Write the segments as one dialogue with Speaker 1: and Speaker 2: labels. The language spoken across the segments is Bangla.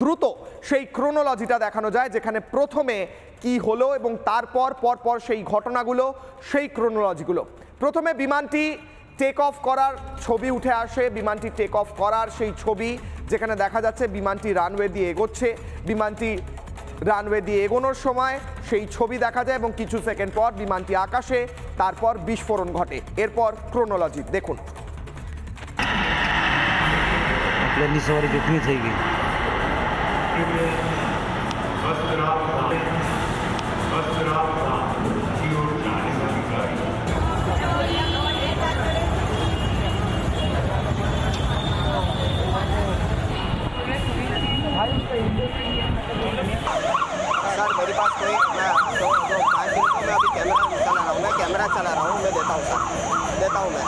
Speaker 1: দ্রুত সেই ক্রোনোলজিটা দেখানো যায়, যেখানে প্রথমে কি হলো এবং তারপর পরপর সেই ঘটনাগুলো, সেই ক্রোনোলজিগুলো। প্রথমে বিমানটি টেক অফ করার ছবি উঠে আসে, বিমানটি টেক অফ করার সেই ছবি, যেখানে দেখা যাচ্ছে বিমানটি রানওয়ে দিয়ে এগোচ্ছে। বিমানটি রানওয়ে দিয়ে এগোনোর সময় সেই ছবি দেখা যায় এবং কিছু সেকেন্ড পর বিমানটি আকাশে, তারপর বিস্ফোরণ ঘটে। এরপর ক্রোনোলজি দেখুন।
Speaker 2: सर मेरे पास कोई मैं दो 5 मिनट में अभी कैमरा चला रहा हूँ, मैं कैमरा चला रहा हूँ, मैं देता हूँ सर, देता हूँ मैं।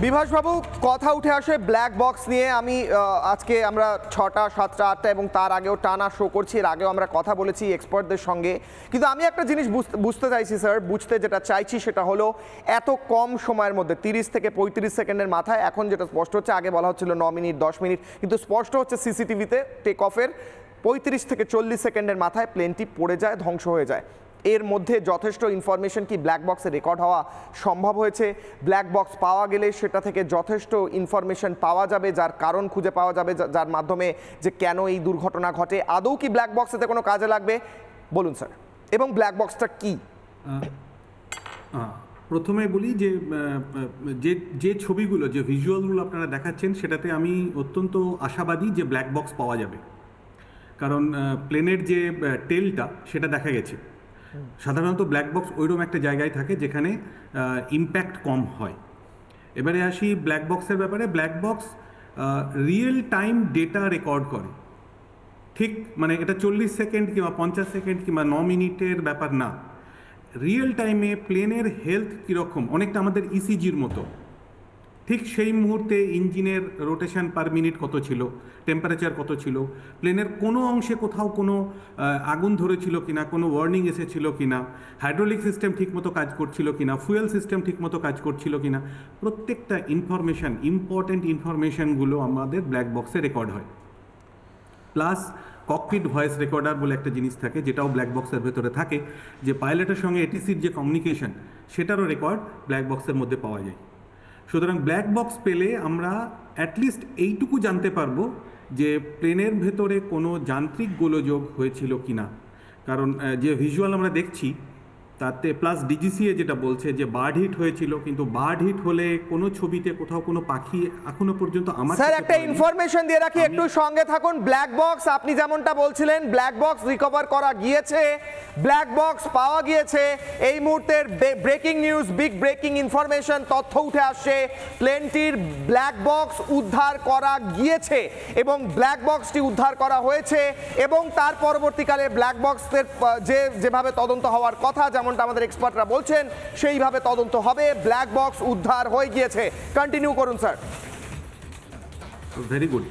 Speaker 1: বিভাসবাবু, কথা উঠে আসে ব্ল্যাক বক্স নিয়ে। আমি আজকে আমরা 6টা, 7টা, 8টা এবং তার আগেও টানা শো করছি, এর আগেও আমরা কথা বলেছি এক্সপার্টদের সঙ্গে। কিন্তু আমি একটা জিনিস বুঝতে চাইছি স্যার, বুঝতে যেটা চাইছি সেটা হলো এত কম সময়ের মধ্যে 30 থেকে 35 সেকেন্ডের মাথায় এখন যেটা স্পষ্ট হচ্ছে, আগে বলা হচ্ছিল 9 মিনিট 10 মিনিট, কিন্তু স্পষ্ট হচ্ছে সিসিটিভিতে টেক অফের 35 থেকে 40 সেকেন্ডের মাথায় প্লেনটি পড়ে যায়, ধ্বংস হয়ে যায়। এর মধ্যে যথেষ্ট ইনফরমেশন কি ব্ল্যাক বক্সে রেকর্ড হওয়া সম্ভব হয়েছে? ব্ল্যাক বক্স পাওয়া গেলে সেটা থেকে যথেষ্ট ইনফরমেশন পাওয়া যাবে, যার কারণ খুঁজে পাওয়া যাবে, যার মাধ্যমে যে কেন এই দুর্ঘটনা ঘটে। আদৌ কি ব্ল্যাক বক্সেতে কোনো কাজে লাগবে বলুন স্যার, এবং ব্ল্যাক বক্সটা কি?
Speaker 3: প্রথমে বলি যে যে ছবিগুলো, যে ভিজুয়ালগুলো আপনারা দেখাচ্ছেন, সেটাতে আমি অত্যন্ত আশাবাদী যে ব্ল্যাক বক্স পাওয়া যাবে। কারণ প্লেনের যে টেলটা সেটা দেখা গেছে। সাধারণত ব্ল্যাক বক্স ওইরকম একটা জায়গায় থাকে যেখানে ইম্প্যাক্ট কম হয়। এবারে আসি ব্ল্যাক বক্সের ব্যাপারে। Black box real time data record করে, ঠিক মানে এটা 40 সেকেন্ড কিংবা 50 সেকেন্ড কিংবা 9 মিনিটের ব্যাপার না। রিয়েল টাইমে প্লেনের হেলথ কীরকম, অনেকটা আমাদের ইসিজির মতো, ঠিক সেই মুহূর্তে ইঞ্জিনের রোটেশন পার মিনিট কত ছিল, টেম্পারেচার কত ছিল, প্লেনের কোনো অংশে কোথাও কোনো আগুন ধরেছিল কিনা, কোনো ওয়ার্নিং এসেছিল কিনা, হাইড্রোলিক সিস্টেম ঠিকমতো কাজ করছিল কিনা, ফুয়েল সিস্টেম ঠিকমতো কাজ করছিল কিনা, প্রত্যেকটা ইনফরমেশান, ইম্পর্টেন্ট ইনফরমেশানগুলো আমাদের ব্ল্যাক বক্সে রেকর্ড হয়। প্লাস ককপিট ভয়েস রেকর্ডার বলে একটা জিনিস থাকে, যেটাও ব্ল্যাক বক্সের ভেতরে থাকে, যে পাইলটের সঙ্গে এটিসির যে কমিউনিকেশন, সেটারও রেকর্ড ব্ল্যাক বক্সের মধ্যে পাওয়া যায়। সুতরাং ব্ল্যাক বক্স পেলে আমরা অ্যাটলিস্ট এইটুকু জানতে পারবো যে প্লেনের ভেতরে কোনো যান্ত্রিক গোলযোগ হয়েছিল কিনা। কারণ যে ভিজুয়াল আমরা দেখছি তাতে প্লাস ডিজিসিএ যেটা বলছে যে বার্ড হিট হয়েছিল, কিন্তু বার্ড হিট হলে কোনো ছবিতে কোথাও কোনো পাখি এখনো পর্যন্ত আমার
Speaker 1: স্যার একটা ইনফরমেশন দিয়ে রাখি, একটু সঙ্গে থাকুন। ব্ল্যাক বক্স আপনি যেমনটা বলছিলেন, ব্ল্যাক বক্স রিকভার করা গিয়েছে, ব্ল্যাক বক্স পাওয়া গিয়েছে। এই মুহূর্তের breaking news, big breaking information, তথ্য উঠে আসছে, প্লেনটির ব্ল্যাক বক্স উদ্ধার করা গিয়েছে এবং ব্ল্যাক বক্সটি উদ্ধার করা হয়েছে এবং তার পরবর্তীকালে ব্ল্যাক বক্সের যেভাবে তদন্ত হওয়ার কথা, যেমনটা আমাদের এক্সপার্টরা বলছেন, সেইভাবে তদন্ত হবে। ব্ল্যাক বক্স উদ্ধার হয়ে গিয়েছে। কন্টিনিউ করুন স্যার।
Speaker 3: Very good.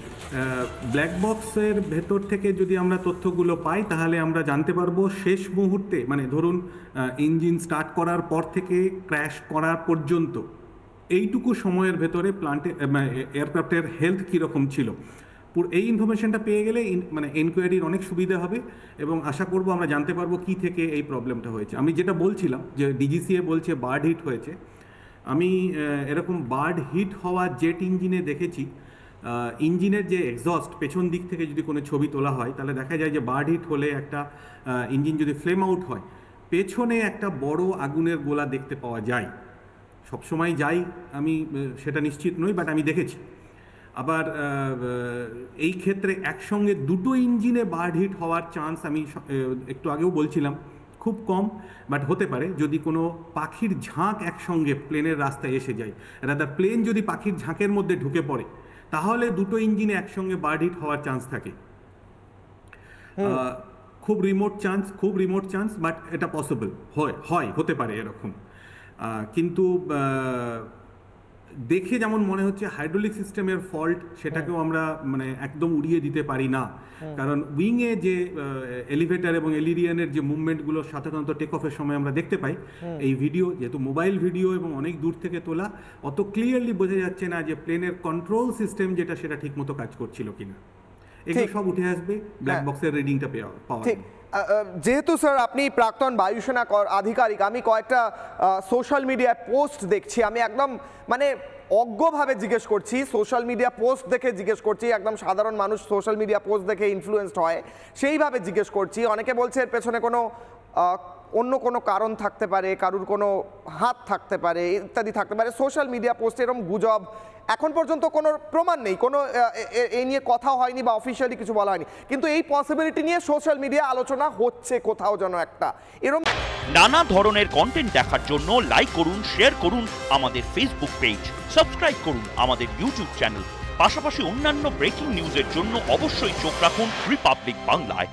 Speaker 3: ব্ল্যাক বক্সের ভেতর থেকে যদি আমরা তথ্যগুলো পাই, তাহলে আমরা জানতে পারবো শেষ মুহূর্তে, মানে ধরুন ইঞ্জিন স্টার্ট করার পর থেকে ক্র্যাশ করার পর্যন্ত এইটুকু সময়ের ভেতরে এয়ারক্রাফটের হেলথ কীরকম ছিল এই ইনফরমেশনটা পেয়ে গেলে মানে এনকোয়ারির অনেক সুবিধা হবে এবং আশা করব আমরা জানতে পারবো কি থেকে এই প্রবলেমটা হয়েছে। আমি যেটা বলছিলাম যে ডিজিসিএ বলছে বার্ড হিট হয়েছে, আমি এরকম বার্ড হিট হওয়া জেট ইঞ্জিনে দেখেছি। ইঞ্জিনের যে এক্সস্ট পেছন দিক থেকে যদি কোনো ছবি তোলা হয় তাহলে দেখা যায় যে বার্ড হিট হলে একটা ইঞ্জিন যদি ফ্লেম আউট হয় পেছনে একটা বড় আগুনের গোলা দেখতে পাওয়া যায়। সবসময় যাই আমি সেটা নিশ্চিত নই, বাট আমি দেখেছি। আবার এই ক্ষেত্রে একসঙ্গে দুটো ইঞ্জিনে বার্ড হিট হওয়ার চান্স আমি একটু আগেও বলছিলাম খুব কম, বাট হতে পারে যদি কোনো পাখির ঝাঁক একসঙ্গে প্লেনের রাস্তায় এসে যায়, রাদার প্লেন যদি পাখির ঝাঁকের মধ্যে ঢুকে পড়ে তাহলে দুটো ইঞ্জিনে একসঙ্গে বার্ড হিট হওয়ার চান্স থাকে। খুব রিমোট চান্স, বাট এটা পসিবল হতে পারে এরকম। কিন্তু দেখে যেমন মনে হচ্ছে হাইড্রোলিক সিস্টেমের ফল্ট, সেটাকেও আমরা মানে একদম উড়িয়ে দিতে পারি না, কারণ উইংয়ে যে এলিভেটর এবং এলিরিয়ানের যে মুভমেন্টগুলো সাধারণত টেক অফের সময় আমরা দেখতে পাই, এই ভিডিও যেহেতু মোবাইল ভিডিও এবং অনেক দূর থেকে তোলা, অত ক্লিয়ারলি বোঝা যাচ্ছে না যে প্লেনের কন্ট্রোল সিস্টেম যেটা সেটা ঠিকমতো কাজ করছিল কিনা। এগুলো সব উঠে আসবে ব্ল্যাক বক্সের রিডিংটা পাওয়া।
Speaker 1: যেহেতু স্যার আপনি প্রাক্তন বায়ুসেনা আধিকারিক, আমি কয়েকটা সোশ্যাল মিডিয়ায় পোস্ট দেখছি, আমি একদম মানে অজ্ঞভাবে জিজ্ঞেস করছি, সোশ্যাল মিডিয়া পোস্ট দেখে জিজ্ঞেস করছি, একদম সাধারণ মানুষ সোশ্যাল মিডিয়া পোস্ট দেখে ইনফ্লুয়েন্সড হয় সেইভাবে জিজ্ঞেস করছি। অনেকে বলছে এর পেছনে কোনো অন্য কোনো কারণ থাকতে পারে, কারুর কোনো হাত থাকতে পারে, ইত্যাদি থাকতে পারে। সোশ্যাল মিডিয়া পোস্টে এরকম গুজব, এখন পর্যন্ত কোনো প্রমাণ নেই, কোনো এই নিয়ে কথা হয়নি বা অফিসিয়ালি কিছু বলা হয়নি, কিন্তু এই পসিবিলিটি নিয়ে সোশ্যাল মিডিয়া আলোচনা হচ্ছে কোথাও যেন একটা এরকম।
Speaker 4: নানা ধরনের কন্টেন্ট দেখার জন্য লাইক করুন, শেয়ার করুন আমাদের ফেসবুক পেজ, সাবস্ক্রাইব করুন আমাদের ইউটিউব চ্যানেল। পাশাপাশি অন্যান্য ব্রেকিং নিউজের জন্য অবশ্যই চোখ রাখুন রিপাবলিক বাংলায়।